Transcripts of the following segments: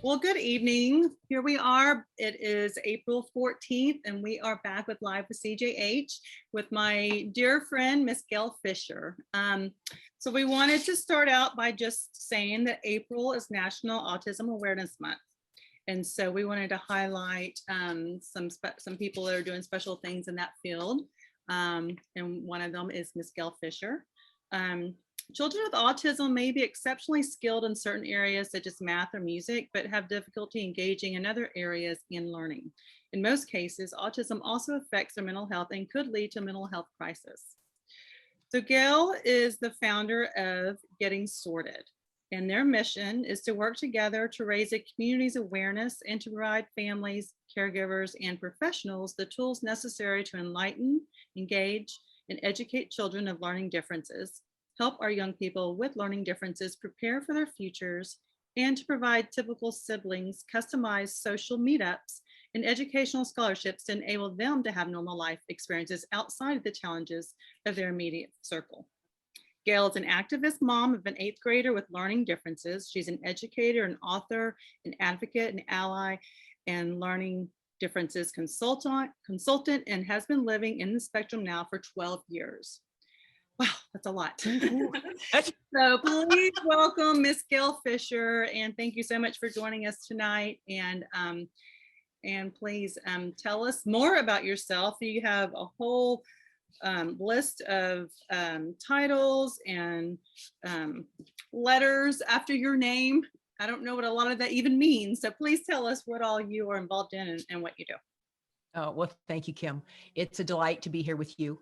Well, good evening. Here we are. It is April 14th, and we are back with Live with CJH with my dear friend, Miss Gayle Fisher. So we wanted to start out by just saying that April is National Autism Awareness Month. And so we wanted to highlight some people that are doing special things in that field. And one of them is Miss Gayle Fisher. Children with autism may be exceptionally skilled in certain areas such as math or music, but have difficulty engaging in other areas in learning. In most cases, autism also affects their mental health and could lead to a mental health crisis. So Gayle is the founder of Getting Sorted, and their mission is to work together to raise a community's awareness and to provide families, caregivers, and professionals the tools necessary to enlighten, engage, and educate children of learning differences, help our young people with learning differences prepare for their futures, and to provide typical siblings customized social meetups and educational scholarships to enable them to have normal life experiences outside of the challenges of their immediate circle. Gayle is an activist mom of an 8th grader with learning differences. She's an educator, an author, an advocate, an ally, and learning differences consultant, and has been living in the spectrum now for 12 years. Wow, that's a lot. So please welcome Miss Gayle Fisher, and thank you so much for joining us tonight. And please tell us more about yourself. You have a whole list of titles and letters after your name. I don't know what a lot of that even means. So please tell us what all you are involved in and what you do. Oh, well, thank you, Kim. It's a delight to be here with you.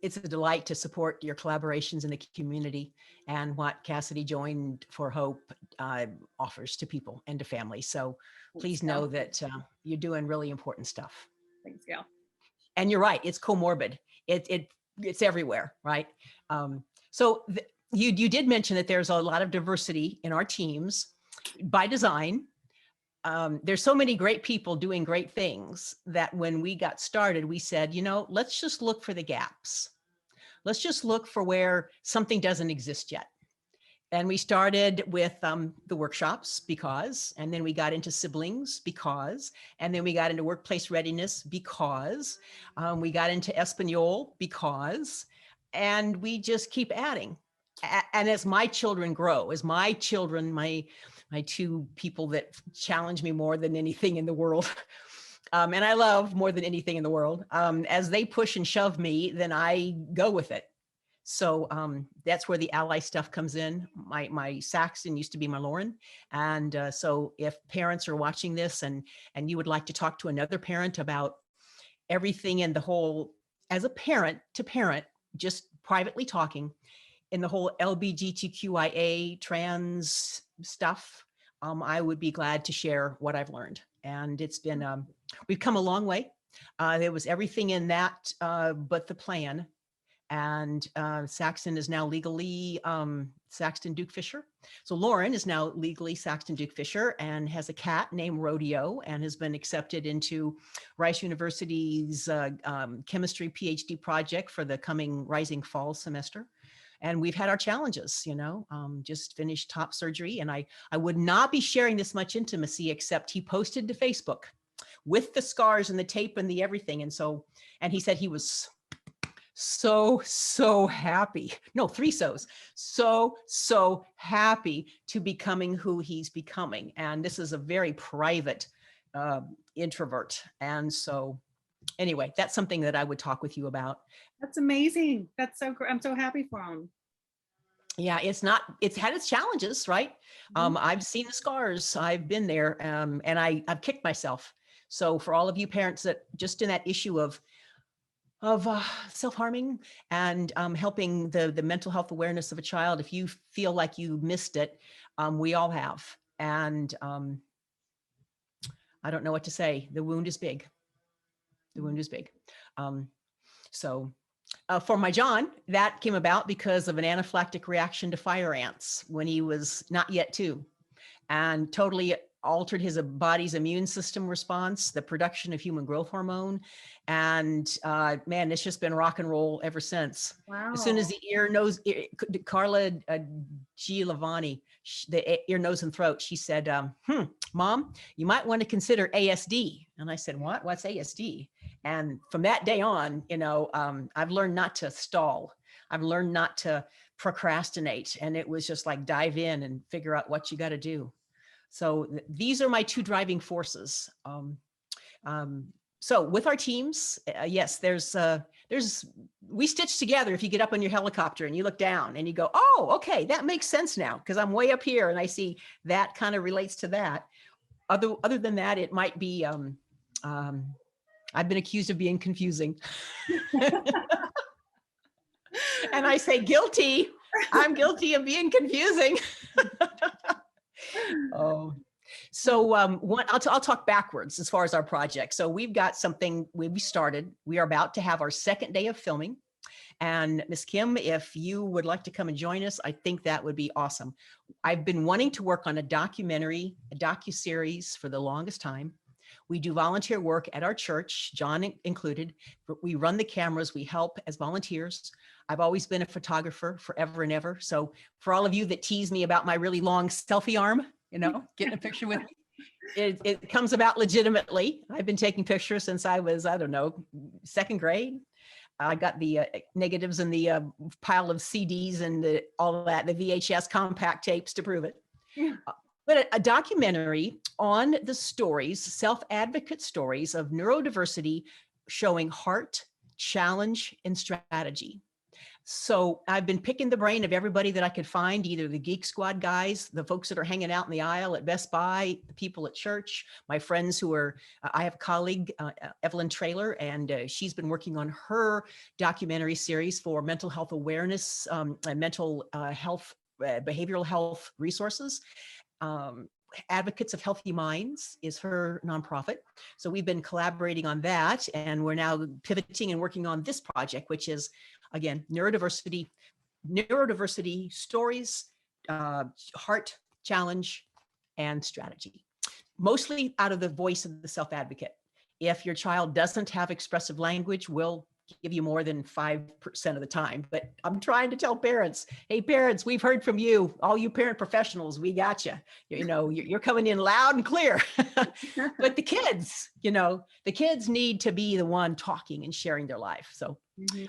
It's a delight to support your collaborations in the community and what Cassidy Joined for Hope offers to people and to families. So please know that you're doing really important stuff. Thanks, Gayle. And you're right, it's comorbid. It's everywhere, right? You did mention that there's a lot of diversity in our teams by design. There's so many great people doing great things that when we got started, we said, let's just look for the gaps. Let's just look for where something doesn't exist yet. And we started with the workshops and then we got into siblings and then we got into workplace readiness we got into Espanol and we just keep adding. And as my children grow, my 2 people that challenge me more than anything in the world, and I love more than anything in the world, as they push and shove me, then I go with it. So that's where the ally stuff comes in. My Saxton used to be my Lauren. And so if parents are watching this and you would like to talk to another parent about everything in the whole, as a parent to parent, just privately talking, in the whole LGBTQIA trans stuff, I would be glad to share what I've learned. And it's been, we've come a long way. There was everything in that but the plan. And Saxton is now legally Saxton Duke Fisher. So Lauren is now legally Saxton Duke Fisher and has a cat named Rodeo and has been accepted into Rice University's chemistry PhD project for the coming rising fall semester. And we've had our challenges, just finished top surgery. And I would not be sharing this much intimacy except he posted to Facebook with the scars and the tape and the everything. And he said he was so happy. No, 3 so's. So happy to becoming who he's becoming. And this is a very private introvert. And so anyway, that's something that I would talk with you about. That's amazing. That's so great. I'm so happy for him. Yeah, it's had its challenges, right? Mm-hmm. I've seen the scars. I've been there, and I've kicked myself. So for all of you parents that just in that issue of self-harming and helping the mental health awareness of a child, if you feel like you missed it, we all have. And I don't know what to say. The wound is big. For my John, that came about because of an anaphylactic reaction to fire ants when he was not yet 2, and totally altered his body's immune system response, the production of human growth hormone. And man, it's just been rock and roll ever since. Wow. As soon as the Carla Giovanni, the ear, nose, and throat, she said, Mom, you might want to consider ASD. And I said, what? What's ASD? And from that day on, I've learned not to stall. I've learned not to procrastinate. And it was just like dive in and figure out what you got to do. So these are my two driving forces. So with our teams, yes, we stitch together. If you get up on your helicopter and you look down and you go, oh, okay, that makes sense now, because I'm way up here and I see that kind of relates to that. Other than that, it might be, I've been accused of being confusing. And I say guilty. I'm guilty of being confusing. Oh, so I'll talk backwards as far as our project. So we've got something we started. We are about to have our second day of filming. And Miss Kim, if you would like to come and join us, I think that would be awesome. I've been wanting to work on a docuseries for the longest time. We do volunteer work at our church, John included. We run the cameras, we help as volunteers. I've always been a photographer forever and ever. So for all of you that tease me about my really long selfie arm, getting a picture with me, it comes about legitimately. I've been taking pictures since I was, I don't know, second grade. I got the negatives and the pile of CDs and all of that, the VHS compact tapes to prove it. But a documentary on the stories, self-advocate stories of neurodiversity, showing heart, challenge, and strategy. So I've been picking the brain of everybody that I could find, either the Geek Squad guys, the folks that are hanging out in the aisle at Best Buy, the people at church, my friends who are, I have a colleague, Evelyn Traylor, and she's been working on her documentary series for mental health awareness and mental health, behavioral health resources. Advocates of Healthy Minds is her nonprofit. So we've been collaborating on that, and we're now pivoting and working on this project, which is, again, neurodiversity stories, heart, challenge, and strategy. Mostly out of the voice of the self-advocate. If your child doesn't have expressive language, we'll give you more than 5% of the time. But I'm trying to tell parents, hey, parents, we've heard from you, all you parent professionals, we got you. You're coming in loud and clear. But the kids need to be the one talking and sharing their life. So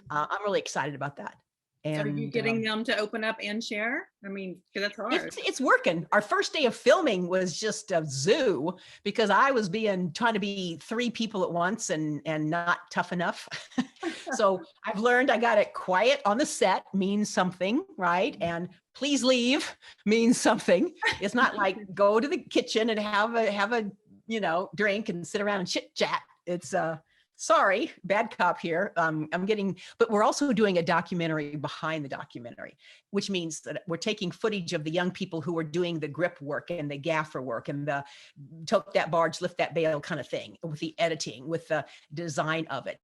I'm really excited about that. And are you getting them to open up and share? I mean, that's hard. It's working. Our first day of filming was just a zoo because I was trying to be 3 people at once and not tough enough. So I've learned I got it. Quiet on the set means something, right? And please leave means something. It's not like go to the kitchen and have a drink and sit around and chit chat. It's sorry, bad cop here. But we're also doing a documentary behind the documentary, which means that we're taking footage of the young people who are doing the grip work and the gaffer work and the tote that barge, lift that bale kind of thing, with the editing, with the design of it.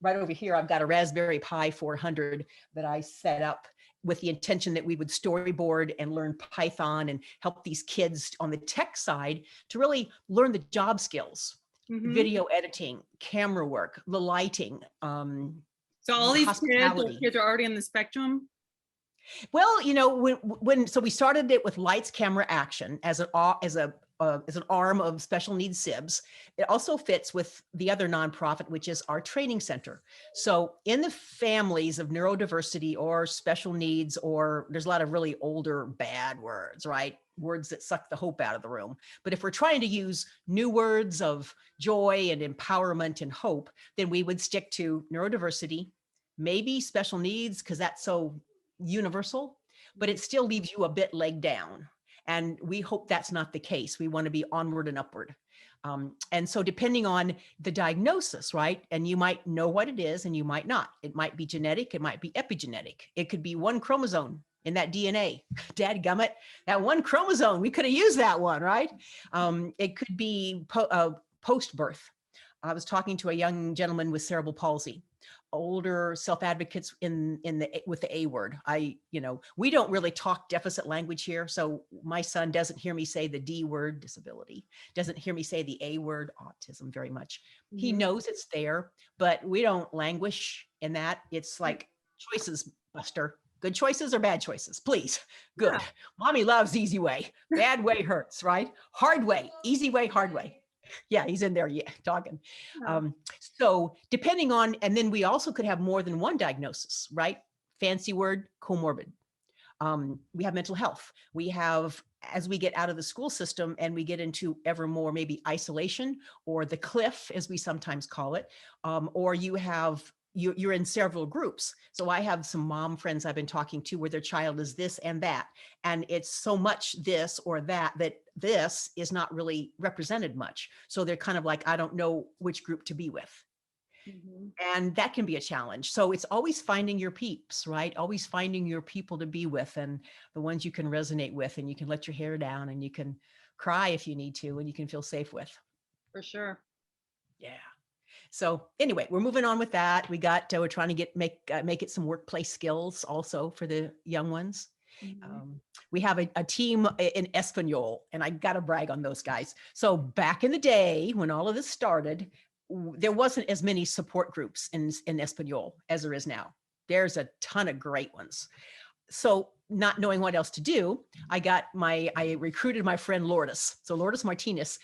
Right over here, I've got a Raspberry Pi 400 that I set up with the intention that we would storyboard and learn Python and help these kids on the tech side to really learn the job skills. Video editing, camera work, the lighting. So all these kids are already on the spectrum? Well, so we started it with lights, camera, action as an arm of special needs SIBS. It also fits with the other nonprofit, which is our training center. So in the families of neurodiversity or special needs, or there's a lot of really older bad words, right? Words that suck the hope out of the room. But if we're trying to use new words of joy and empowerment and hope, then we would stick to neurodiversity, maybe special needs, because that's so universal, but it still leaves you a bit leg down. And we hope that's not the case. We want to be onward and upward. And so depending on the diagnosis, right? And you might know what it is and you might not. It might be genetic, it might be epigenetic. It could be one chromosome in that DNA. Dadgummit, that one chromosome, we could have used that one, right? It could be post-birth. I was talking to a young gentleman with cerebral palsy, older self-advocates with the A word. We don't really talk deficit language here. So my son doesn't hear me say the D word, disability, doesn't hear me say the A word, autism, very much. He Mhm. knows it's there, but we don't languish in that. It's like choices, Buster. Good choices or bad choices, please. Good. Yeah. Mommy loves easy way. Bad way hurts, right? Hard way, easy way, hard way. Yeah, he's in there, yeah, talking. Yeah. So depending on, and then we also could have more than one diagnosis, right? Fancy word, comorbid. We have mental health. We have, as we get out of the school system and we get into ever more maybe isolation or the cliff, as we sometimes call it, or you're in several groups. So I have some mom friends I've been talking to where their child is this and that, and it's so much this or that this is not really represented much. So they're kind of like, I don't know which group to be with. Mhm. And that can be a challenge. So it's always finding your peeps, right? Always finding your people to be with and the ones you can resonate with, and you can let your hair down and you can cry if you need to, and you can feel safe with. For sure. Yeah. So anyway, we're moving on with that. We're trying to make it some workplace skills also for the young ones. Mhm. We have a team in Espanol, and I got to brag on those guys. So back in the day when all of this started, there wasn't as many support groups in Espanol as there is now. There's a ton of great ones. So not knowing what else to do, I recruited my friend Lourdes. So Lourdes Martinez,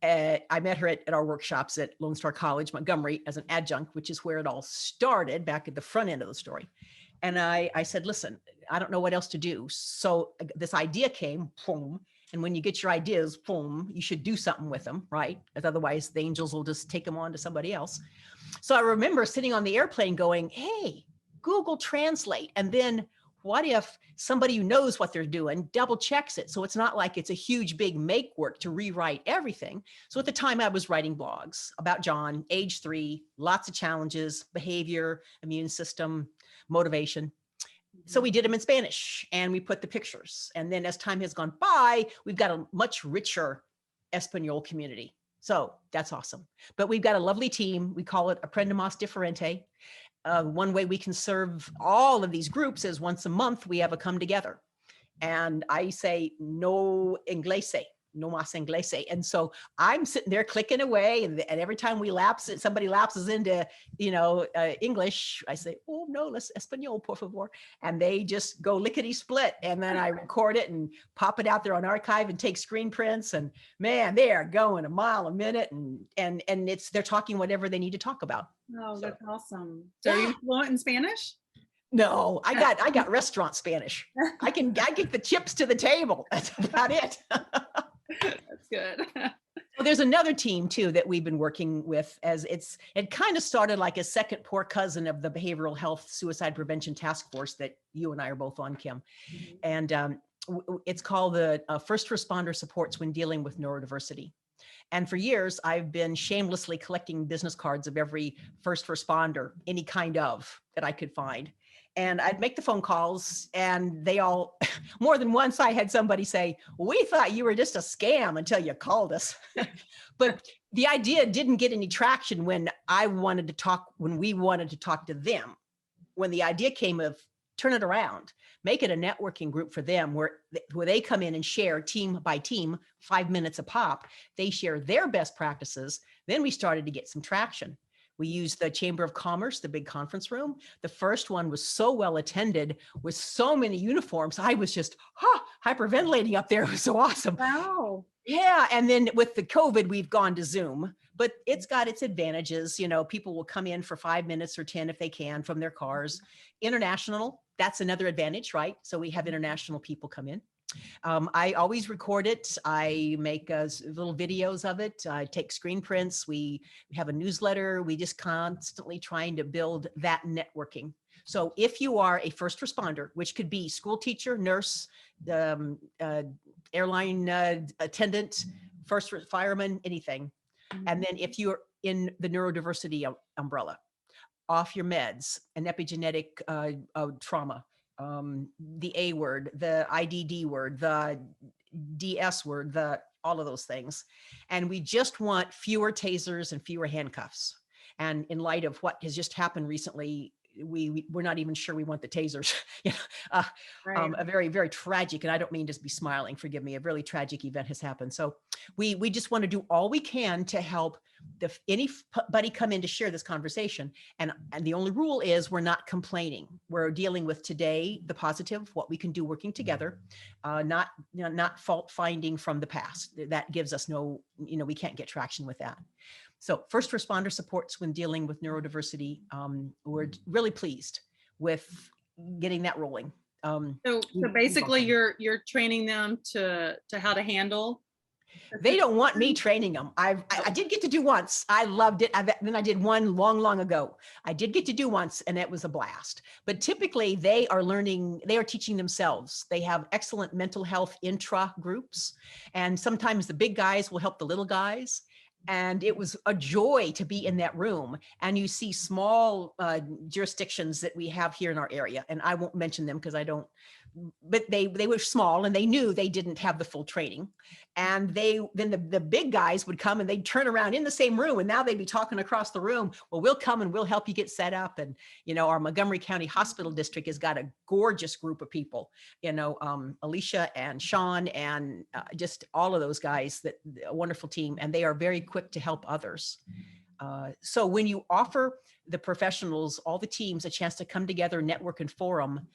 I met her at our workshops at Lone Star College, Montgomery, as an adjunct, which is where it all started, back at the front end of the story. And I said, listen, I don't know what else to do. So this idea came, boom. And when you get your ideas, boom, you should do something with them, right? Because otherwise the angels will just take them on to somebody else. So I remember sitting on the airplane going, hey, Google Translate. And then what if somebody who knows what they're doing double checks it? So it's not like it's a huge, big make work to rewrite everything. So at the time I was writing blogs about John, age 3, lots of challenges, behavior, immune system, motivation. So we did them in Spanish and we put the pictures. And then as time has gone by, we've got a much richer Espanol community. So that's awesome. But we've got a lovely team. We call it Aprendamos Diferente. One way we can serve all of these groups is once a month, we have a come together. And I say, no inglese, no más inglés. And so I'm sitting there clicking away, and every time somebody lapses into, English, I say, oh no, let's español, por favor. And they just go lickety split. And then I record it and pop it out there on archive and take screen prints. And man, they are going a mile a minute, and they're talking whatever they need to talk about. Oh, So, that's awesome. So are you fluent in Spanish? no, I got restaurant Spanish. I get the chips to the table. That's about it. That's good. Well, there's another team too that we've been working with, as it kind of started like a second poor cousin of the Behavioral Health Suicide Prevention Task Force that you and I are both on, Kim. And it's called the First Responder Supports when dealing with neurodiversity. And for years, I've been shamelessly collecting business cards of every first responder, any kind of, that I could find. And I'd make the phone calls, and they all, more than once, I had somebody say, we thought you were just a scam until you called us. But the idea didn't get any traction when we wanted to talk to them. When the idea came of turn it around, make it a networking group for them where they come in and share team by team, 5 minutes a pop. They share their best practices. Then we started to get some traction. We used the Chamber of Commerce, the big conference room. The first one was so well attended with so many uniforms. I was just hyperventilating up there. It was so awesome. Wow. Yeah. And then with the COVID, we've gone to Zoom, but it's got its advantages. People will come in for 5 minutes or 10 if they can from their cars. International, that's another advantage, right? So we have international people come in. I always record it. I make little videos of it. I take screen prints. We have a newsletter. We just constantly trying to build that networking. So if you are a first responder, which could be school teacher, nurse, airline attendant, first fireman, anything. And then if you're in the neurodiversity umbrella, off your meds, an epigenetic trauma, the A word, the IDD word, the DS word, the all of those things. And we just want fewer tasers and fewer handcuffs. And in light of what has just happened recently, we're not even sure we want the tasers. You know, Right. a very, very tragic, and I don't mean just be smiling, forgive me, a really tragic event has happened. So we just want to do all we can to help anybody come in to share this conversation. And the only rule is we're not complaining. We're dealing with today, the positive, what we can do working together, not fault finding from the past. That gives us no, we can't get traction with that. So first responder supports when dealing with neurodiversity. We're really pleased with getting that rolling. So basically you're training them to how to handle. They don't want me training them. I did get to do once. I loved it. Then I did one long ago. I did get to do once and it was a blast. But typically they are teaching themselves. They have excellent mental health intra groups. And sometimes the big guys will help the little guys. And it was a joy to be in that room. And you see small jurisdictions that we have here in our area. And I won't mention them because I don't, but they were small and they knew they didn't have the full training. And then the big guys would come and they'd turn around in the same room. And now they'd be talking across the room. Well, we'll come and we'll help you get set up. And, our Montgomery County Hospital District has got a gorgeous group of people, Alicia and Sean and just all of those guys, a wonderful team. And they are very quick to help others. So when you offer the professionals, all the teams, a chance to come together, network and forum,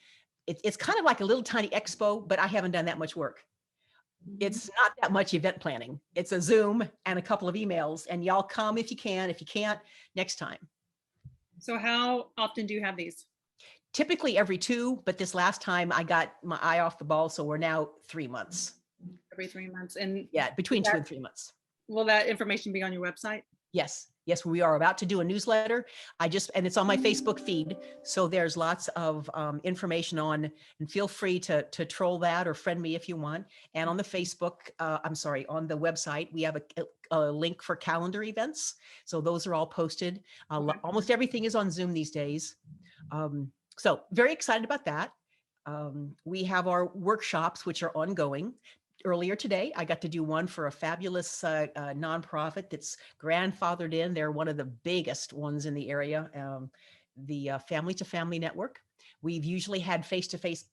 it's kind of like a little tiny expo, but I haven't done that much work. It's not that much event planning. It's a Zoom and a couple of emails, and y'all come if you can. If you can't, next time. So how often do you have these? Typically every 2, but this last time I got my eye off the ball. So we're now 3 months. Every 3 months. And yeah, between 2 and 3 months. Will that information be on your website? Yes. Yes, we are about to do a newsletter. And it's on my Facebook feed. So there's lots of information on, and feel free to troll that or friend me if you want. And on the Facebook, on the website, we have a link for calendar events. So those are all posted. Okay. Almost everything is on Zoom these days. So very excited about that. We have our workshops, which are ongoing. Earlier today, I got to do one for a fabulous nonprofit that's grandfathered in. They're one of the biggest ones in the area, the Family to Family Network. We've usually had face-to-face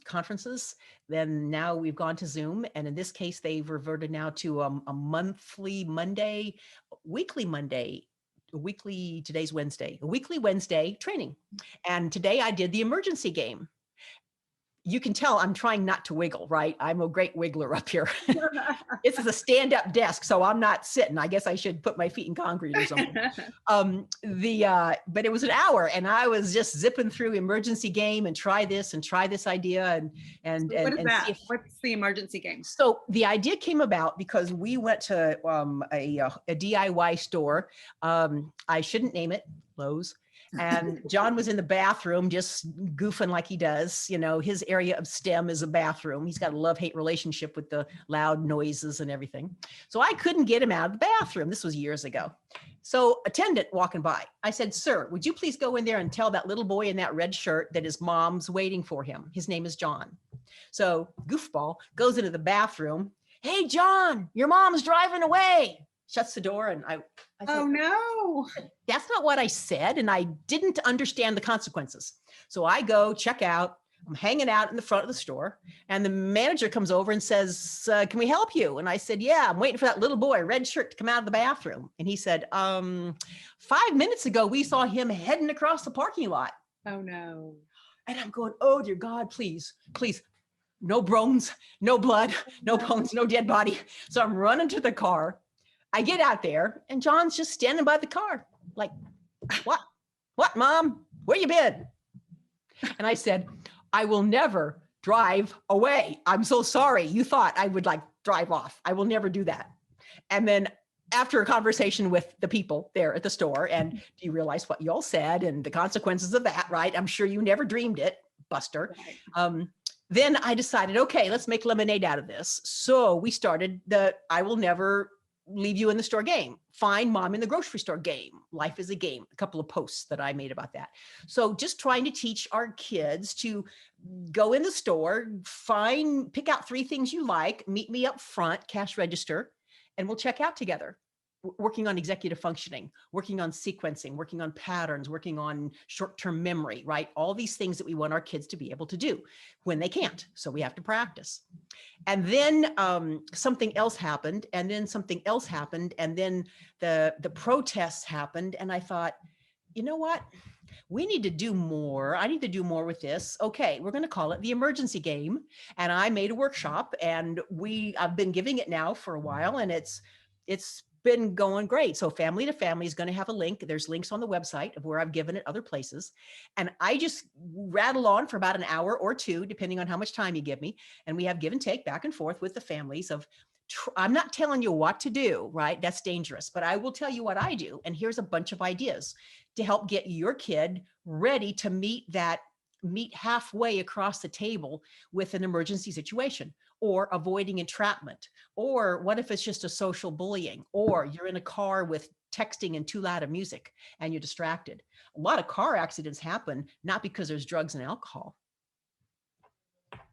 conferences. Then now we've gone to Zoom. And in this case, they've reverted now to a weekly Wednesday training. And today I did the emergency game. You can tell I'm trying not to wiggle, right? I'm a great wiggler up here. This is a stand-up desk, so I'm not sitting. I guess I should put my feet in concrete or something. But it was an hour, and I was just zipping through emergency game and try this idea and so what is that? See if, what's the emergency game? So the idea came about because we went to a DIY store. I shouldn't name it, Lowe's. And John was in the bathroom just goofing like he does. His area of STEM is a bathroom. He's got a love-hate relationship with the loud noises and everything. So I couldn't get him out of the bathroom. This was years ago. So attendant walking by, I said, "Sir, would you please go in there and tell that little boy in that red shirt that his mom's waiting for him? His name is John." So goofball goes into the bathroom. "Hey, John, your mom's driving away." Shuts the door, and I said, "Oh no, that's not what I said." And I didn't understand the consequences. So I go check out. I'm hanging out in the front of the store, and the manager comes over and says, "Can we help you?" And I said, "Yeah, I'm waiting for that little boy, red shirt, to come out of the bathroom." And he said, 5 minutes ago, we saw him heading across the parking lot." Oh no. And I'm going, "Oh dear God, please, please. No bones, no blood, no bones, no dead body." So I'm running to the car. I get out there, and John's just standing by the car like, what, Mom? Where you been? And I said, "I will never drive away. I'm so sorry. You thought I would drive off. I will never do that." And then after a conversation with the people there at the store, and do you realize what y'all said and the consequences of that, right? I'm sure you never dreamed it, Buster. Right. Then I decided, okay, let's make lemonade out of this. So we started the I will never leave you in the store game, find mom in the grocery store game, life is a game, a couple of posts that I made about that. So just trying to teach our kids to go in the store, pick out 3 things you like, meet me up front, cash register, and we'll check out together. Working on executive functioning, working on sequencing, working on patterns, working on short-term memory, right? All these things that we want our kids to be able to do when they can't. So we have to practice. And then something else happened, and then something else happened, and then the protests happened. And I thought, you know what? We need to do more. I need to do more with this. Okay, we're going to call it the emergency game. And I made a workshop, and I've been giving it now for a while, and it's been going great. So Family to Family is going to have a link. There's links on the website of where I've given it other places. And I just rattle on for about an hour or 2, depending on how much time you give me. And we have give and take back and forth with the families of, I'm not telling you what to do, right? That's dangerous, but I will tell you what I do. And here's a bunch of ideas to help get your kid ready to meet halfway across the table with an emergency situation, or avoiding entrapment, or what if it's just a social bullying, or you're in a car with texting and too loud of music and you're distracted. A lot of car accidents happen not because there's drugs and alcohol.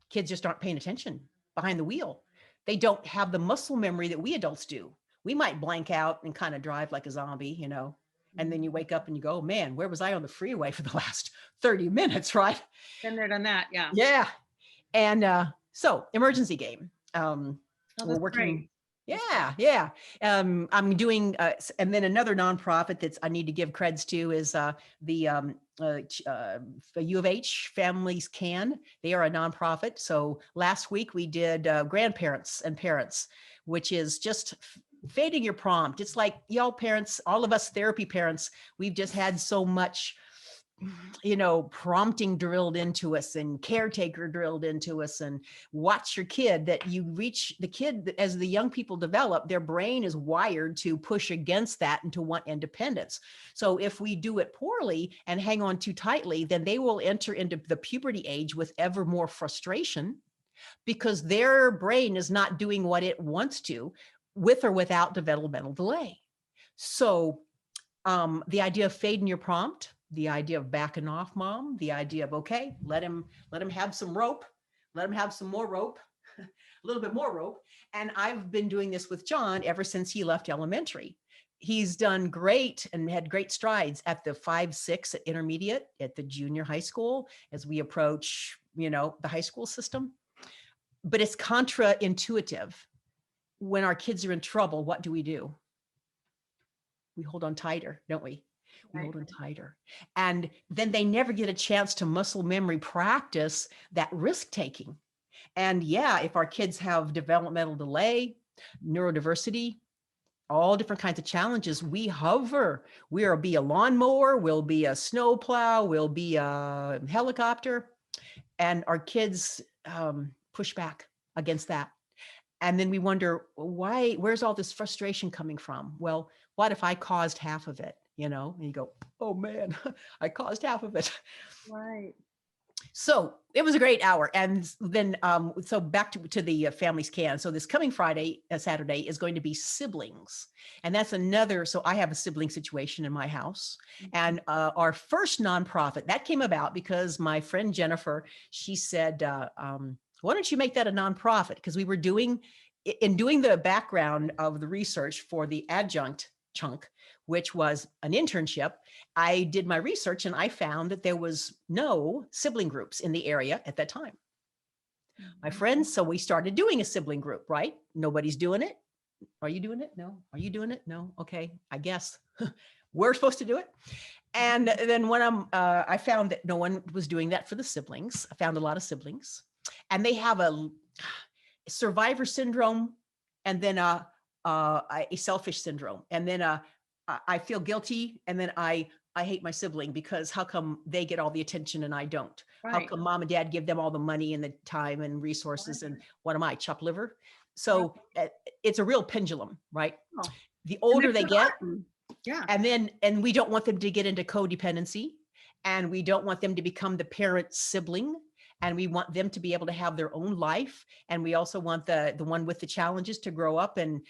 Kids just aren't paying attention behind the wheel. They don't have the muscle memory that we adults do. We might blank out and kind of drive like a zombie, and then you wake up and you go, oh, man, where was I on the freeway for the last 30 minutes, right? Been there, done that, yeah. Yeah. And so emergency game. We're working. Great. Yeah. I'm doing, and then another nonprofit that's I need to give creds to is the U of H Families Can. They are a nonprofit. So last week we did grandparents and parents, which is just fading your prompt. It's like y'all parents, all of us therapy parents, we've just had so much prompting drilled into us and caretaker drilled into us, and watch your kid, that you reach the kid as the young people develop, their brain is wired to push against that and to want independence. So if we do it poorly and hang on too tightly, then they will enter into the puberty age with ever more frustration because their brain is not doing what it wants to, with or without developmental delay. So the idea of fading your prompt, the idea of backing off mom, the idea of, okay, let him have some rope, let him have some more rope, a little bit more rope. And I've been doing this with John ever since he left elementary. He's done great and had great strides at the 5-6 at intermediate, at the junior high school, as we approach, the high school system. But it's contra-intuitive. When our kids are in trouble, what do? We hold on tighter, don't we? We hold on tighter. And then they never get a chance to muscle memory practice that risk taking. And yeah, if our kids have developmental delay, neurodiversity, all different kinds of challenges, we hover. We'll be a lawnmower, we'll be a snowplow, we'll be a helicopter. And our kids push back against that. And then we wonder, where's all this frustration coming from? Well, what if I caused half of it? And you go, oh man, I caused half of it. Right. So it was a great hour. And then, so back to the Families Can. So this coming Saturday is going to be siblings. And that's another, so I have a sibling situation in my house. And our first nonprofit, that came about because my friend Jennifer, she said, why don't you make that a nonprofit? Because we were doing the background of the research for the adjunct chunk, which was an internship, I did my research and I found that there was no sibling groups in the area at that time. My friends, so we started doing a sibling group, right? Nobody's doing it. Are you doing it? No. Are you doing it? No. Okay, I guess we're supposed to do it. And then when I found that no one was doing that for the siblings. I found a lot of siblings, and they have a survivor syndrome, and then a selfish syndrome, and then I feel guilty, and then I hate my sibling because how come they get all the attention and I don't? Right. How come mom and dad give them all the money and the time and resources, and what am I, chopped liver? So it's a real pendulum, right? Oh. The older they get, and we don't want them to get into codependency, and we don't want them to become the parent sibling. and we want them to be able to have their own life. And we also want the one with the challenges to grow up and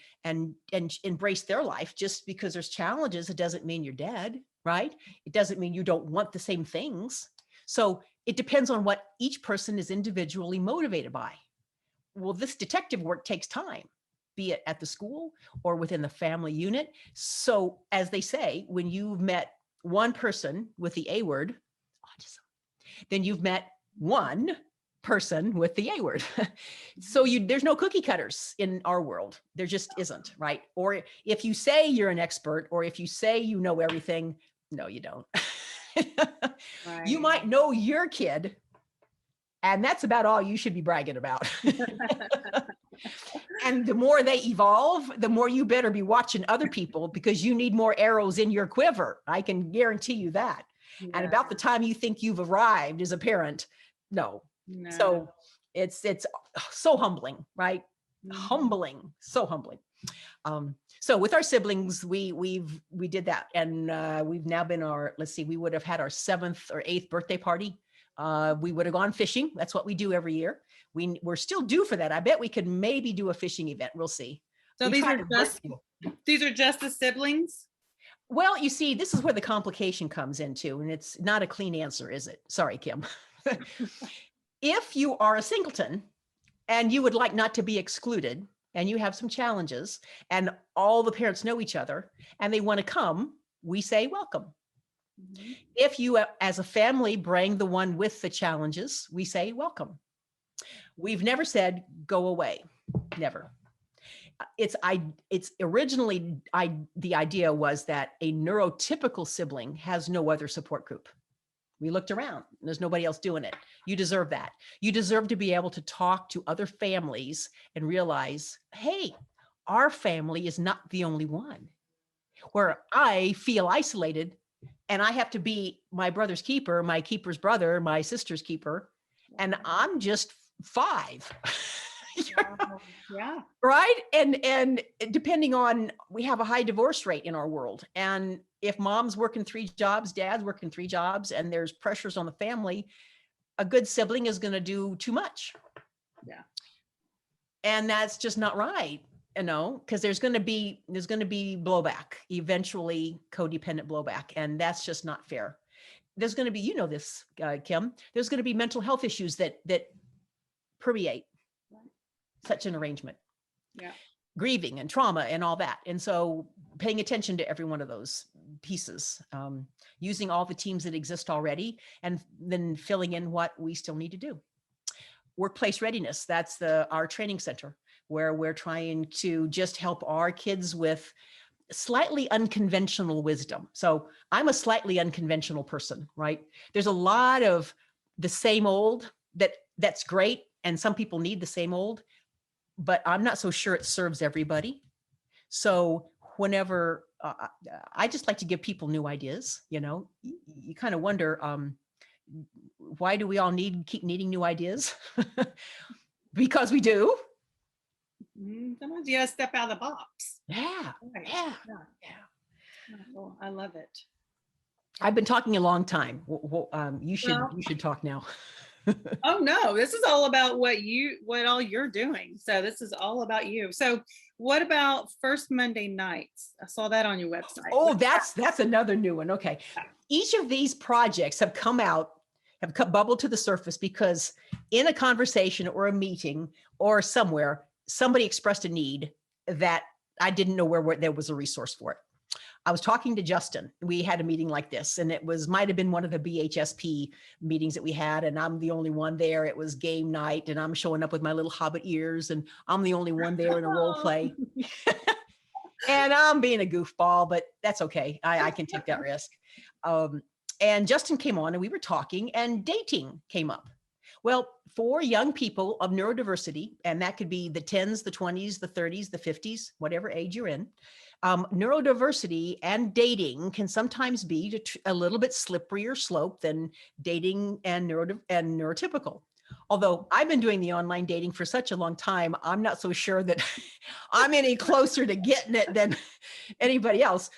embrace their life. Just because there's challenges, it doesn't mean you're dead, right? It doesn't mean you don't want the same things. So it depends on what each person is individually motivated by. Well, this detective work takes time, be it at the school or within the family unit. So as they say, when you've met one person with the A word, autism, then you've met one person with the A word. So there's no cookie cutters in our world. There just isn't, right? Or if you say you're an expert, or if you say you know everything, no, you don't. Right. You might know your kid, and that's about all you should be bragging about. And the more they evolve, the more you better be watching other people, because you need more arrows in your quiver. I can guarantee you that. Yeah. And about the time you think you've arrived as a parent, no. So it's so humbling, right? Humbling, so humbling. So with our siblings, we did that, and we've now been we would have had our 7th or 8th birthday party. We would have gone fishing. That's what we do every year. We're still due for that. I bet we could maybe do a fishing event. We'll see. So these are just the siblings? Well, you see, this is where the complication comes into, and it's not a clean answer, is it? Sorry, Kim. If you are a singleton and you would like not to be excluded, and you have some challenges, and all the parents know each other and they want to come, we say welcome. Mm-hmm. If you as a family bring the one with the challenges, we say welcome. We've never said go away, never. It's originally the idea was that a neurotypical sibling has no other support group. We looked around, there's nobody else doing it. You deserve that. You deserve to be able to talk to other families and realize, hey, our family is not the only one. Where I feel isolated and I have to be my brother's keeper, my keeper's brother, my sister's keeper, and I'm just 5. Yeah. Right. And depending on, we have a high divorce rate in our world. And if mom's working 3 jobs, dad's working 3 jobs, and there's pressures on the family, a good sibling is going to do too much. Yeah. And that's just not right, because there's going to be blowback, eventually codependent blowback. And that's just not fair. There's going to be, this, Kim, there's going to be mental health issues that permeate such an arrangement. Yeah. Grieving and trauma and all that. And so paying attention to every one of those pieces, using all the teams that exist already, and then filling in what we still need to do. Workplace readiness, that's our training center, where we're trying to just help our kids with slightly unconventional wisdom. So I'm a slightly unconventional person, right? There's a lot of the same old that's great. And some people need the same old, but I'm not so sure it serves everybody. So whenever I just like to give people new ideas, you kind of wonder, why do we all keep needing new ideas? Because we do. Sometimes you gotta step out of the box. Yeah. Right. Yeah. Well, I love it. I've been talking a long time. You should talk now. Oh no, this is all about what all you're doing. So this is all about you. So what about first Monday nights? I saw that on your website. Oh, that's another new one. Okay. Each of these projects have bubbled to the surface because in a conversation or a meeting or somewhere, somebody expressed a need that I didn't know where there was a resource for it. I was talking to Justin. We had a meeting like this, and it might have been one of the BHSP meetings that we had, and I'm the only one there. It was game night, and I'm showing up with my little hobbit ears, and I'm the only one there in a role play. And I'm being a goofball, but that's okay. I can take that risk. And Justin came on, and we were talking, and dating came up. Well, for young people of neurodiversity, and that could be the 10s, the 20s, the 30s, the 50s, whatever age you're in, neurodiversity and dating can sometimes be a little bit slipperier slope than dating and neurotypical. Although I've been doing the online dating for such a long time, I'm not so sure that I'm any closer to getting it than anybody else.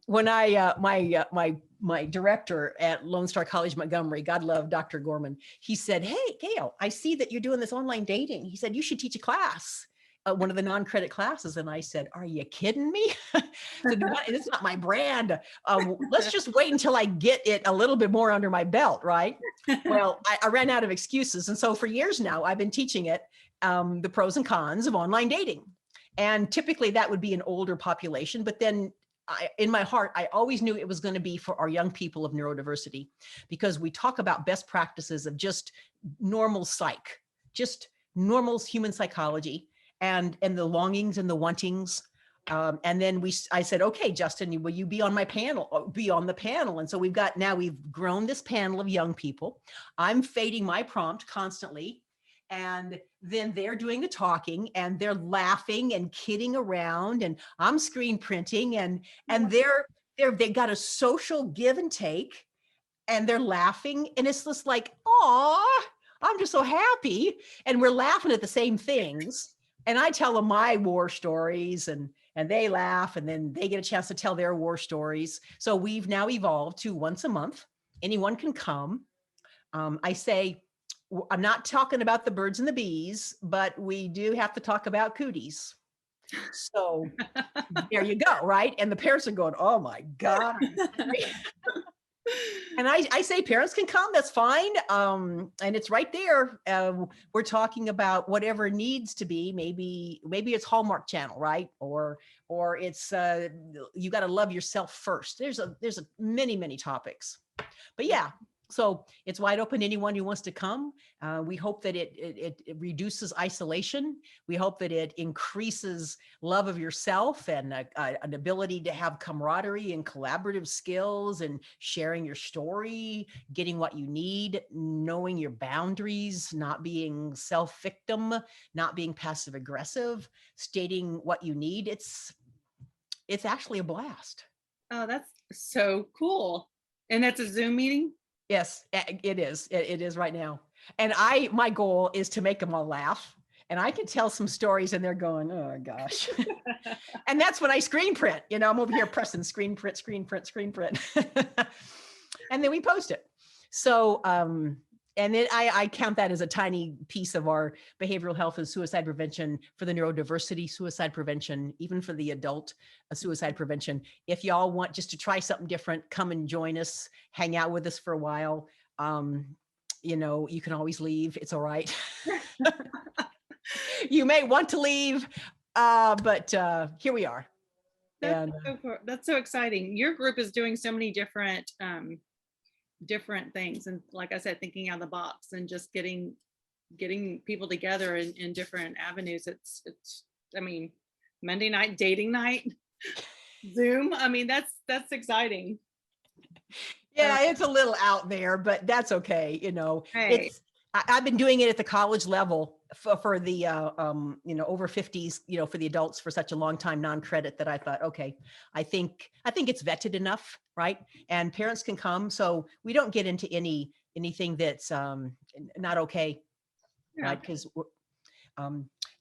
When my my director at Lone Star College Montgomery, God love Dr. Gorman, he said, "Hey, Gayle, I see that you're doing this online dating." He said, "You should teach a class, one of the non-credit classes." And I said, "Are you kidding me?" So it's not my brand. Let's just wait until I get it a little bit more under my belt, right? Well, I ran out of excuses. And so for years now, I've been teaching it, the pros and cons of online dating. And typically that would be an older population, but then in my heart, I always knew it was going to be for our young people of neurodiversity, because we talk about best practices of just normal psych, just normal human psychology, and the longings and the wantings. And then I said, "Okay, Justin, will you be on my panel? Be on the panel." And so we've grown this panel of young people. I'm fading my prompt constantly. And then they're doing the talking, and they're laughing and kidding around, and I'm screen printing, and they got a social give and take, and they're laughing, and it's just like, "Aw, I'm just so happy." And we're laughing at the same things. And I tell them my war stories, and they laugh, and then they get a chance to tell their war stories. So we've now evolved to once a month. Anyone can come. I say, I'm not talking about the birds and the bees, but we do have to talk about cooties. So there you go, right? And the parents are going, "Oh my God." And I say parents can come, that's fine. And it's right there. We're talking about whatever needs to be. Maybe it's Hallmark Channel, right? Or it's you got to love yourself first. There's many topics. But yeah, so it's wide open to anyone who wants to come. We hope that it reduces isolation. We hope that it increases love of yourself, and an ability to have camaraderie and collaborative skills, and sharing your story, getting what you need, knowing your boundaries, not being self-victim, not being passive aggressive, stating what you need. It's actually a blast. Oh, that's so cool. And that's a Zoom meeting? Yes, it is. It is right now. And my goal is to make them all laugh. And I can tell some stories, and they're going, "Oh gosh." And that's when I screen print. I'm over here pressing screen print. And then we post it. So, and then I count that as a tiny piece of our behavioral health and suicide prevention for the neurodiversity suicide prevention, even for the adult suicide prevention. If y'all want just to try something different, come and join us, hang out with us for a while. You can always leave. It's all right. You may want to leave, but here we are. That's so exciting. Your group is doing so many different things, and like I said, thinking out of the box, and just getting people together in different avenues. It's Monday night dating night, Zoom. That's exciting. Yeah, it's a little out there, but that's okay. Hey. I've been doing it at the college level for the over 50s, for the adults for such a long time, non-credit, that I thought, okay, I think it's vetted enough, right? And parents can come, so we don't get into anything that's not okay, Yeah. right? Because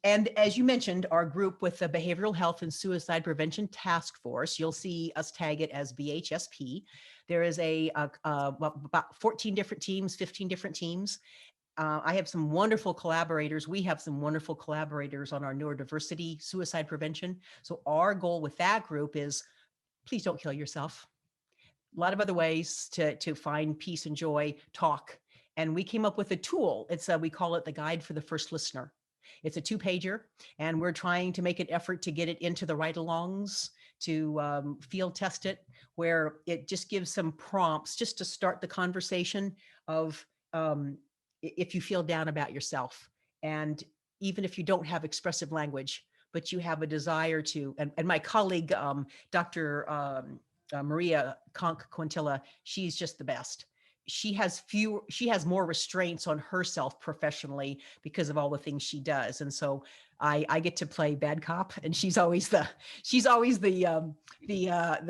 and as you mentioned, our group with the Behavioral Health and Suicide Prevention Task Force, you'll see us tag it as BHSP. There is about 14 different teams, 15 different teams. I have some wonderful collaborators. We have some wonderful collaborators on our neurodiversity suicide prevention. So our goal with that group is, please don't kill yourself. A lot of other ways to find peace and joy, talk. And we came up with a tool. We call it the Guide for the First Listener. It's a 2-pager, and we're trying to make an effort to get it into the ride-alongs, to field test it, where it just gives some prompts just to start the conversation of if you feel down about yourself, and even if you don't have expressive language, but you have a desire to, and my colleague, Dr. Maria Conch-Quintilla, she's just the best. She has more restraints on herself professionally because of all the things she does. And so I get to play bad cop, and she's always the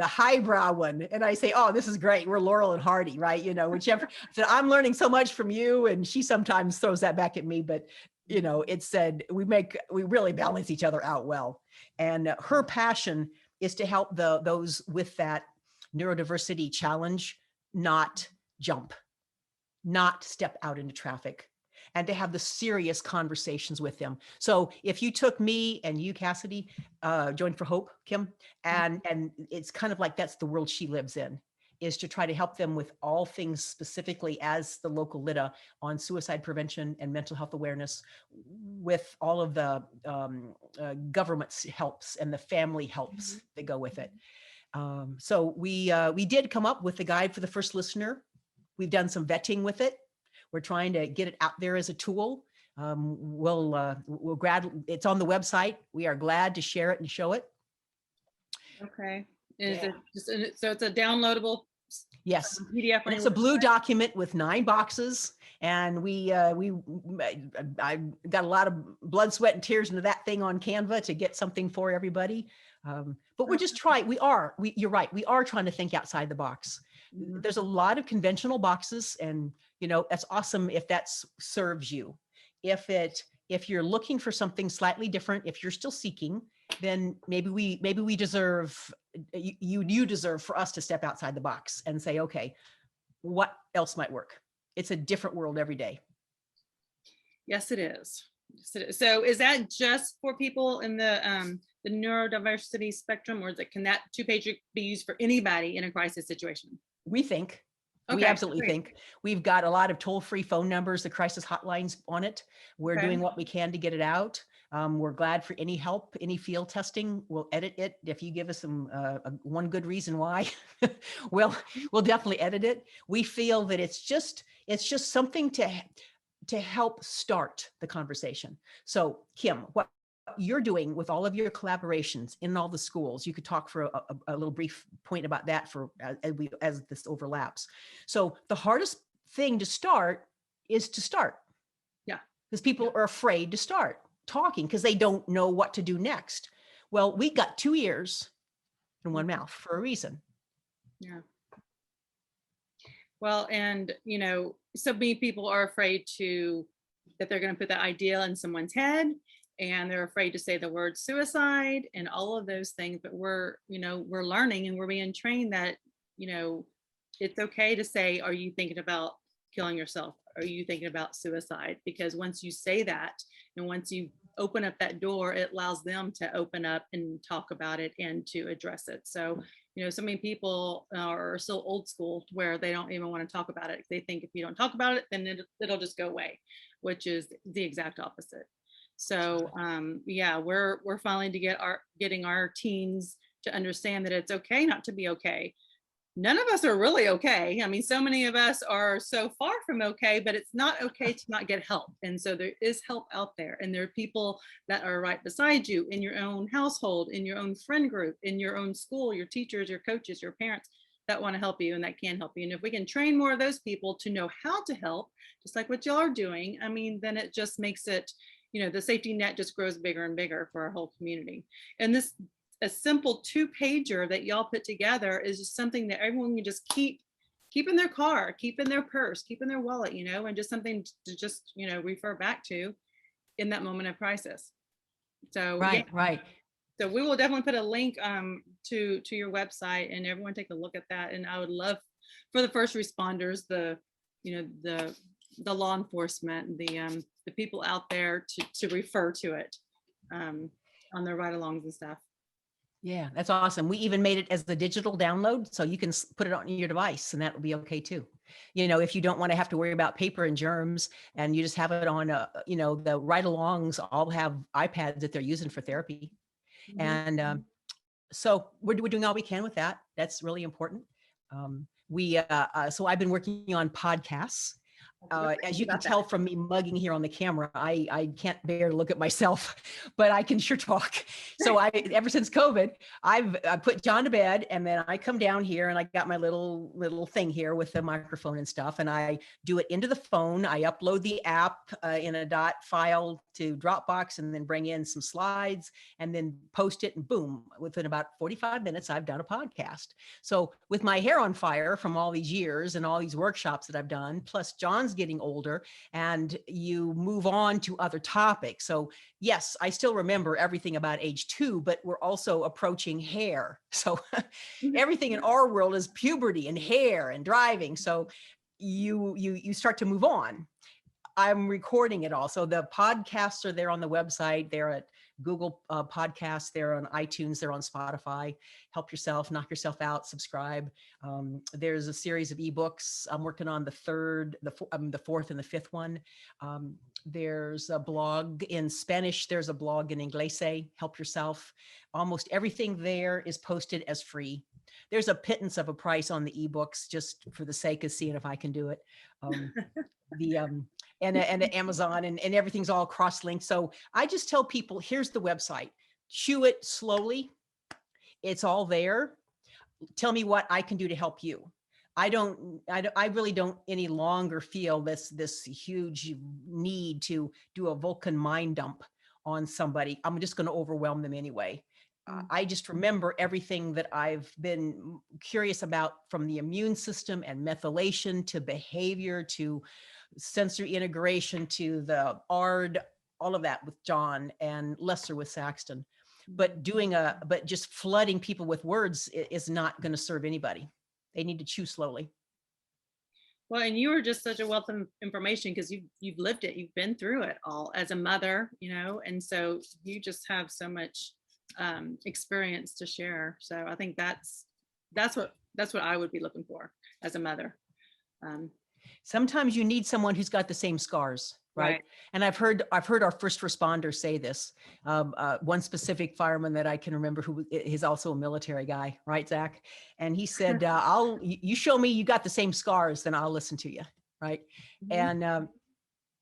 highbrow one. And I say, "Oh, this is great. We're Laurel and Hardy," right? Whichever. So I'm learning so much from you, and she sometimes throws that back at me, but it's said we really balance each other out well. And her passion is to help those with that neurodiversity challenge not jump, not step out into traffic, and to have the serious conversations with them. So if you took me and you, Cassidy, Join for Hope, Kim, and it's kind of like that's the world she lives in, is to try to help them with all things specifically as the local LIDA on suicide prevention and mental health awareness, with all of the government's helps and the family helps that go with it. So we did come up with a guide for the first listener. We've done some vetting with it. We're trying to get it out there as a tool. It's on the website. We are glad to share it and show it. Okay. Is it just, so it's a downloadable Yes. PDF? And it's a blue document with 9 boxes. And I got a lot of blood, sweat, and tears into that thing on Canva to get something for everybody. But we're just trying, you're right. We are trying to think outside the box. There's a lot of conventional boxes, and that's awesome if that serves you. If you're looking for something slightly different, if you're still seeking, then maybe we deserve, you deserve for us to step outside the box and say, okay, what else might work? It's a different world every day. Yes, it is. Yes, it is. So is that just for people in the neurodiversity spectrum, or can that 2-page be used for anybody in a crisis situation? We think. Okay, we absolutely think. We've got a lot of toll-free phone numbers, the crisis hotlines on it. We're doing what we can to get it out. We're glad for any help, any field testing. We'll edit it. If you give us some one good reason why, we'll definitely edit it. We feel that it's just something to help start the conversation. So Kim, what you're doing with all of your collaborations in all the schools, you could talk for a little brief point about that as this overlaps. So the hardest thing to start is to start. Yeah. Because people are afraid to start talking because they don't know what to do next. Well, we got 2 ears and 1 mouth for a reason. Yeah. Well, and so many people are afraid that they're going to put that idea in someone's head, and they're afraid to say the word suicide and all of those things. But we're learning, and we're being trained that, it's okay to say, are you thinking about killing yourself? Are you thinking about suicide? Because once you say that, and once you open up that door, it allows them to open up and talk about it and to address it. So, so many people are still old school where they don't even want to talk about it. They think if you don't talk about it, then it'll just go away, which is the exact opposite. So yeah, we're finally getting our teens to understand that it's okay not to be okay. None of us are really okay. I mean, so many of us are so far from okay, but it's not okay to not get help. And so there is help out there, and there are people that are right beside you in your own household, in your own friend group, in your own school, your teachers, your coaches, your parents that want to help you and that can help you. And if we can train more of those people to know how to help, just like what y'all are doing, I mean, then it just makes it, the safety net just grows bigger and bigger for our whole community. And a simple 2-pager that y'all put together is just something that everyone can just keep in their car, keep in their purse, keep in their wallet, and just something to just, refer back to in that moment of crisis. So right. So we will definitely put a link to your website, and everyone take a look at that. And I would love for the first responders, the law enforcement, the people out there to refer to it on their ride-alongs and stuff. Yeah, that's awesome. We even made it as the digital download, so you can put it on your device, and that will be okay too. If you don't want to have to worry about paper and germs, and you just have it on, the ride-alongs all have iPads that they're using for therapy. Mm-hmm. And so we're doing all we can with that. That's really important. So I've been working on podcasts. As you can tell from me mugging here on the camera, I can't bear to look at myself, but I can sure talk. So ever since COVID, I put John to bed, and then I come down here and I got my little thing here with the microphone and stuff, and I do it into the phone. I upload the app in a .dot file to Dropbox, and then bring in some slides and then post it, and boom, within about 45 minutes, I've done a podcast. So with my hair on fire from all these years and all these workshops that I've done, plus John's getting older, and you move on to other topics. So yes, I still remember everything about age 2, but we're also approaching hair. So everything in our world is puberty and hair and driving. So you start to move on. I'm recording it all. So the podcasts are there on the website. They're at Google Podcasts. They're on iTunes. They're on Spotify. Help yourself, knock yourself out, subscribe. There's a series of ebooks. I'm working on the fourth and the fifth one. There's a blog in Spanish. There's a blog in Inglés. Help yourself. Almost everything there is posted as free. There's a pittance of a price on the ebooks just for the sake of seeing if I can do it. And Amazon and everything's all cross-linked. So I just tell people, here's the website. Chew it slowly. It's all there. Tell me what I can do to help you. I really don't any longer feel this huge need to do a Vulcan mind dump on somebody. I'm just going to overwhelm them anyway. I just remember everything that I've been curious about, from the immune system and methylation to behavior to sensory integration to the ARD, all of that with John, and lesser with Saxton. But just flooding people with words is not going to serve anybody. They need to chew slowly. Well, and you are just such a wealth of information because you've lived it. You've been through it all as a mother, and so you just have so much experience to share. So I think that's what I would be looking for as a mother. Sometimes you need someone who's got the same scars, right? And I've heard our first responders say this. One specific fireman that I can remember, who is also a military guy, right, Zach? And he said, you show me you got the same scars, then I'll listen to you, right? Mm-hmm. And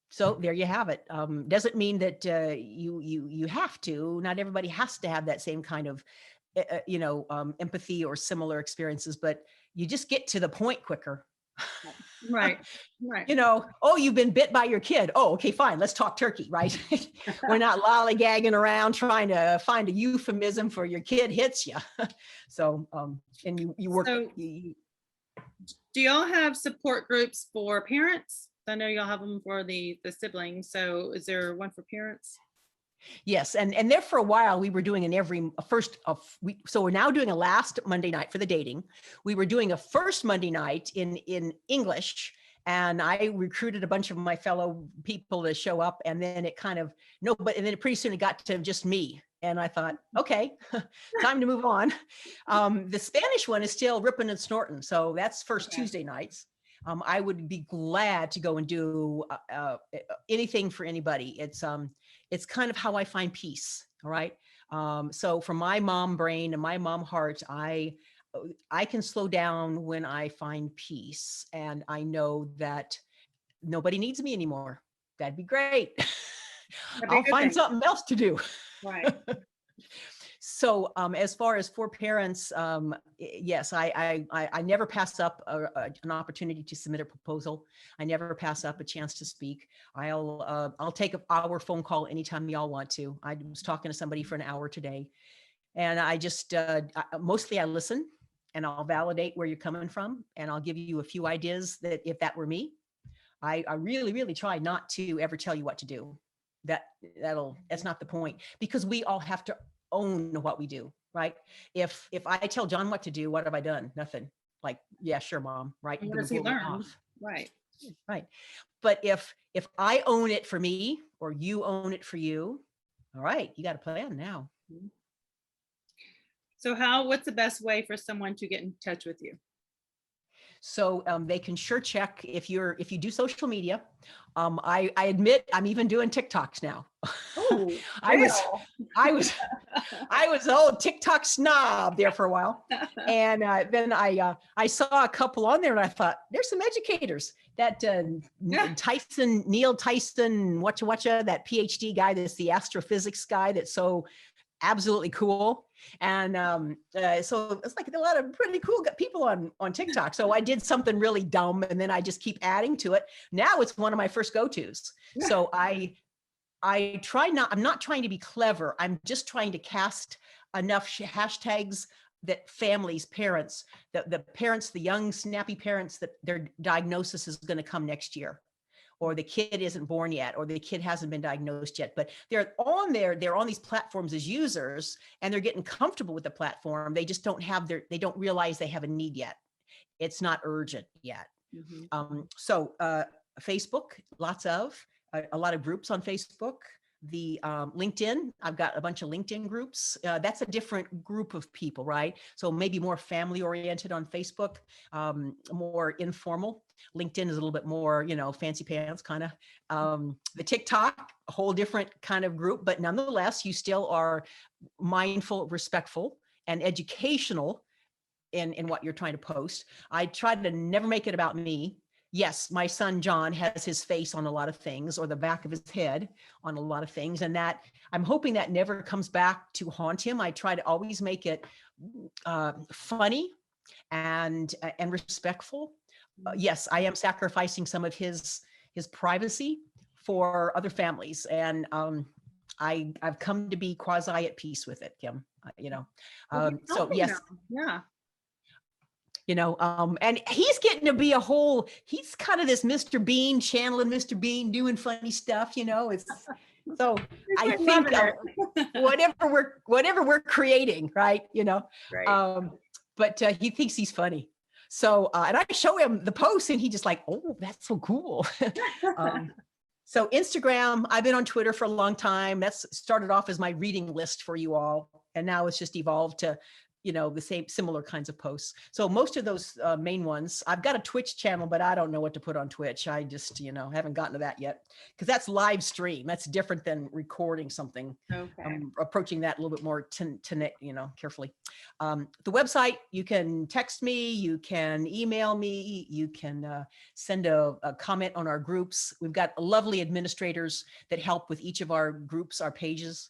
so there you have it. Doesn't mean that you have to. Not everybody has to have that same kind of, empathy or similar experiences, but you just get to the point quicker. Right. Oh, you've been bit by your kid. Oh, okay, fine. Let's talk turkey, right? We're not lollygagging around trying to find a euphemism for your kid hits you. So, and you work. So, do y'all have support groups for parents? I know y'all have them for the siblings. So is there one for parents? Yes. And there for a while, we were doing so we're now doing a last Monday night for the dating. We were doing a first Monday night in English, and I recruited a bunch of my fellow people to show up, and then and then pretty soon it got to just me. And I thought, okay, time to move on. The Spanish one is still ripping and snorting. So that's first Tuesday nights. I would be glad to go and do anything for anybody. It's kind of how I find peace. All right. So for my mom brain and my mom heart, I can slow down when I find peace, and I know that nobody needs me anymore. That'd be great. I'll find something else to do. Right. So as far as for parents, yes, I never pass up an opportunity to submit a proposal. I never pass up a chance to speak. I'll take our phone call anytime y'all want to. I was talking to somebody for an hour today, and I just mostly I listen, and I'll validate where you're coming from, and I'll give you a few ideas that if that were me, I really, really try not to ever tell you what to do. That's not the point, because we all have to own what we do, right? If I tell John what to do, what have I done? Nothing. Like, yeah, sure, mom, right? What has he learned? Right. But if I own it for me, or you own it for you, all right, you got a plan now. So what's the best way for someone to get in touch with you? So they can sure check if you do social media. I admit I'm even doing TikToks now. Oh, I was old TikTok snob there for a while, and then I saw a couple on there, and I thought there's some educators. That Neil Tyson, whatcha, that PhD guy, that's the astrophysics guy, that's so absolutely cool. And so it's like a lot of pretty cool people on TikTok. So I did something really dumb, and then I just keep adding to it. Now it's one of my first go-tos. So I'm not trying to be clever. I'm just trying to cast enough hashtags that families, parents, the parents, the young snappy parents, that their diagnosis is going to come next year. or the kid isn't born yet, or the kid hasn't been diagnosed yet, but they're on there, they're on these platforms as users, and they're getting comfortable with the platform. They just don't have they don't realize they have a need yet. It's not urgent yet. So Facebook, lots of, a lot of groups on Facebook. The LinkedIn, I've got a bunch of LinkedIn groups. That's a different group of people, right? So maybe more family oriented on Facebook, more informal. LinkedIn is a little bit more, fancy pants kind of. The TikTok, a whole different kind of group, but nonetheless, you still are mindful, respectful, and educational in what you're trying to post. I try to never make it about me. Yes, my son, John, has his face on a lot of things, or the back of his head on a lot of things. And that I'm hoping that never comes back to haunt him. I try to always make it funny and respectful. Yes, I am sacrificing some of his privacy for other families. And I've come to be quasi at peace with it, Kim, so yes. Yeah. And he's getting to be he's kind of this Mr. Bean, channeling Mr. Bean, doing funny stuff, it's, so I think whatever we're creating, right. Right. But he thinks he's funny. So, and I show him the posts and he just like, oh, that's so cool. So Instagram, I've been on Twitter for a long time. That's started off as my reading list for you all. And now it's just evolved to the similar kinds of posts. So most of those main ones, I've got a Twitch channel, but I don't know what to put on Twitch. I just, haven't gotten to that yet, because that's live stream. That's different than recording something. Okay. I'm approaching that a little bit more carefully. The website, you can text me, you can email me, you can send a comment on our groups. We've got lovely administrators that help with each of our groups, our pages.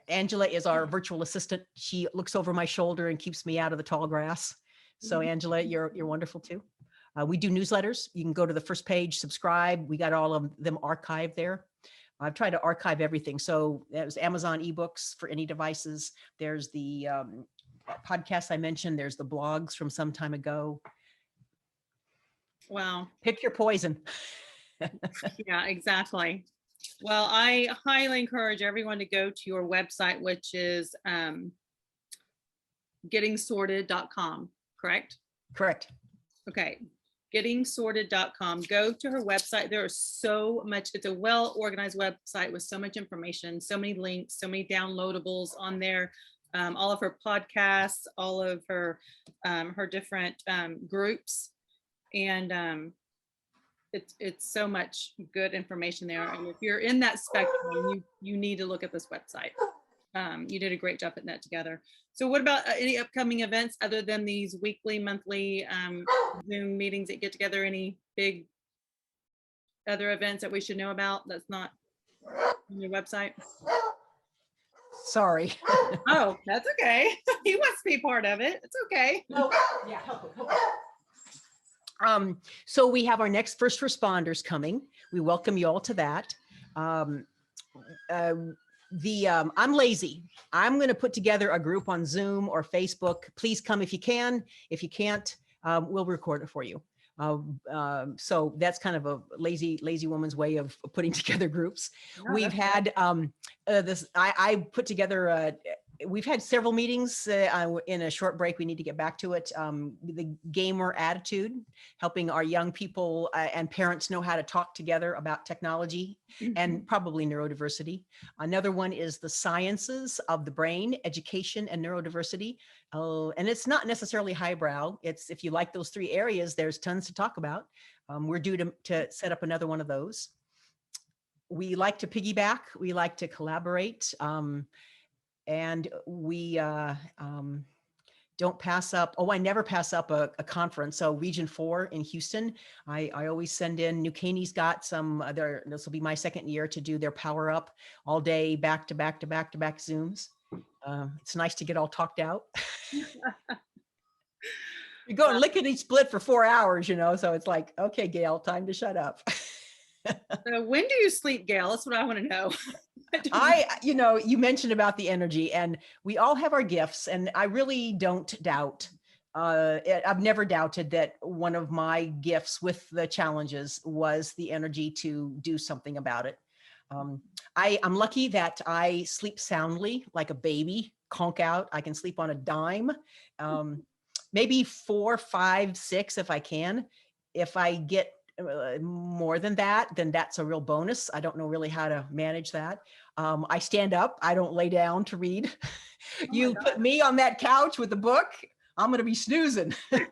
Angela is our virtual assistant. She looks over my shoulder and keeps me out of the tall grass. So Angela, you're wonderful too. We do newsletters. You can go to the first page, subscribe. We got all of them archived there. I've tried to archive everything. So there's Amazon ebooks for any devices. There's the podcasts I mentioned. There's the blogs from some time ago. Wow. Pick your poison. Yeah, exactly. Well, I highly encourage everyone to go to your website, which is gettingsorted.com, correct? Correct. Okay, gettingsorted.com. Go to her website. There is so much. It's a well-organized website with so much information, so many links, so many downloadables on there. All of her podcasts, all of her different groups, and it's so much good information there. And if you're in that spectrum, you need to look at this website. You did a great job putting that together. So what about any upcoming events other than these weekly, monthly Zoom meetings that get together? Any big other events that we should know about that's not on your website? Sorry. Oh, that's okay. He wants to be part of it. It's okay. Oh, yeah, help. So we have our next first responders coming. We welcome you all to that. I'm lazy. I'm going to put together a group on Zoom or Facebook. Please come if you can. If you can't, we'll record it for you. So that's kind of a lazy woman's way of putting together groups. No, We've had I put together we've had several meetings in a short break. We need to get back to it. The gamer attitude, helping our young people and parents know how to talk together about technology and probably neurodiversity. Another one is the sciences of the brain, education and neurodiversity. And it's not necessarily highbrow. It's, if you like those three areas, there's tons to talk about. We're due to set up another one of those. We like to piggyback. We like to collaborate. And we don't pass up. Oh, I never pass up a conference. So Region 4 in Houston, I always send in. New Caney's got some, this will be my second year to do their power up all day, back to back Zooms. It's nice to get all talked out. You go and lickety split for 4 hours, so it's like, okay, Gayle, time to shut up. So when do you sleep, Gayle? That's what I want to know. You mentioned about the energy, and we all have our gifts, and I really don't doubt I've never doubted that one of my gifts with the challenges was the energy to do something about it. I'm lucky that I sleep soundly like a baby, conk out. I can sleep on a dime, maybe 4, 5, 6 if I can. If I get more than that, then that's a real bonus. I don't know really how to manage that. I stand up. I don't lay down to read. You put me on that couch with a book, I'm going to be snoozing. But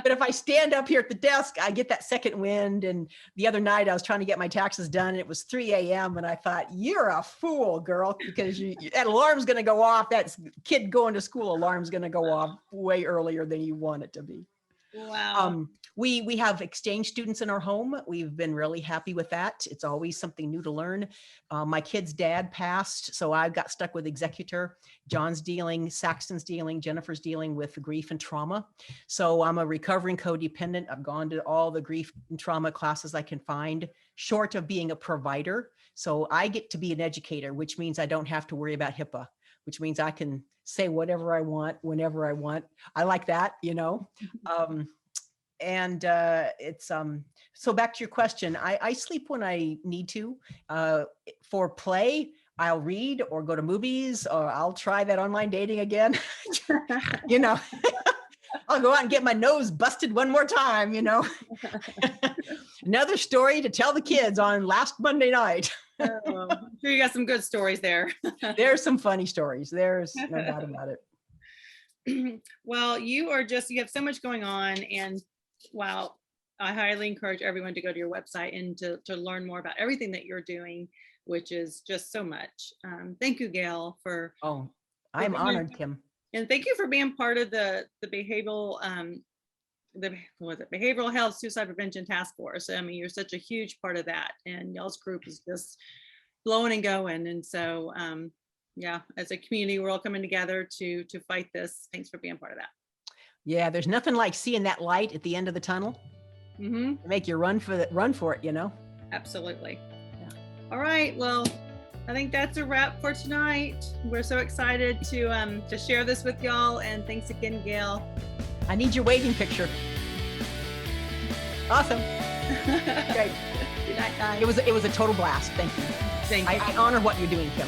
if I stand up here at the desk, I get that second wind. And the other night I was trying to get my taxes done and it was 3 a.m. And I thought, you're a fool, girl, because that alarm's going to go off. That kid going to school alarm's going to go off way earlier than you want it to be. Wow. We have exchange students in our home. We've been really happy with that. It's always something new to learn. My kid's dad passed, so I got stuck with executor. John's dealing, Saxton's dealing, Jennifer's dealing with grief and trauma. So I'm a recovering codependent. I've gone to all the grief and trauma classes I can find, short of being a provider. So I get to be an educator, which means I don't have to worry about HIPAA, which means I can say whatever I want, whenever I want. I like that, you know. So back to your question, I sleep when I need to. For play, I'll read or go to movies, or I'll try that online dating again. You know, I'll go out and get my nose busted one more time, you know. Another story to tell the kids on last Monday night. Oh, I'm sure you got some good stories there. There's some funny stories. There's no doubt about it. Well, you have so much going on, and wow, I highly encourage everyone to go to your website and to learn more about everything that you're doing, which is just so much. Thank you, Gayle, for. Oh, I'm honored, Kim. And thank you for being part of the behavioral behavioral health suicide prevention task force. I mean, you're such a huge part of that, and y'all's group is just blowing and going. And so, yeah, as a community, we're all coming together to fight this. Thanks for being part of that. Yeah, there's nothing like seeing that light at the end of the tunnel. Mm-hmm. Make you run for it, you know? Absolutely. Yeah. All right. Well, I think that's a wrap for tonight. We're so excited to share this with y'all. And thanks again, Gayle. I need your waving picture. Awesome. Great. Good night, guys. It was a total blast. Thank you. Thank you. I honor what you're doing, Kim.